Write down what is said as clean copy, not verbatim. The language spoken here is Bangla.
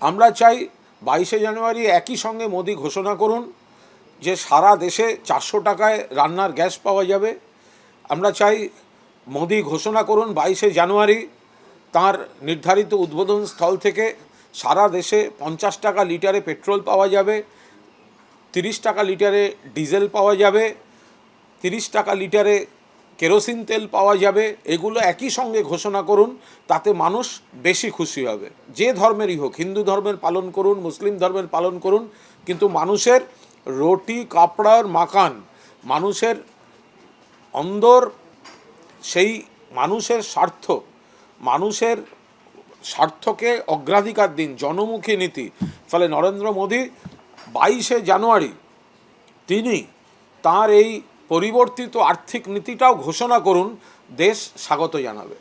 আমরা চাই 22শে জানুয়ারি একই সঙ্গে মোদি ঘোষণা করুন যে সারা দেশে 400 টাকায় রান্নার গ্যাস পাওয়া যাবে। আমরা চাই মোদি ঘোষণা করুন 22শে জানুয়ারি তার নির্ধারিত উদ্বোধন স্থল থেকে সারা দেশে 50 টাকা লিটারে পেট্রোল পাওয়া যাবে, 30 টাকা লিটারে ডিজেল পাওয়া যাবে, 30 টাকা লিটারে কেরোসিন তেল পাওয়া যাবে। এগুলো একই সঙ্গে ঘোষণা করুন, তাতে মানুষ বেশি খুশি হবে। যে ধর্মেরই হোক, হিন্দু ধর্মের পালন করুন, মুসলিম ধর্মের পালন করুন, কিন্তু মানুষের রুটি কাপড়ার মাকান, মানুষের অন্দর সেই মানুষের মানুষের স্বার্থকে অগ্রাধিকার দিন, জনমুখী নীতি। ফলে নরেন্দ্র মোদী 22শে জানুয়ারি তিনি তার এই পরিবর্তিত আর্থিক নীতিটাও ঘোষণা করুন, দেশ স্বাগত জানাবে।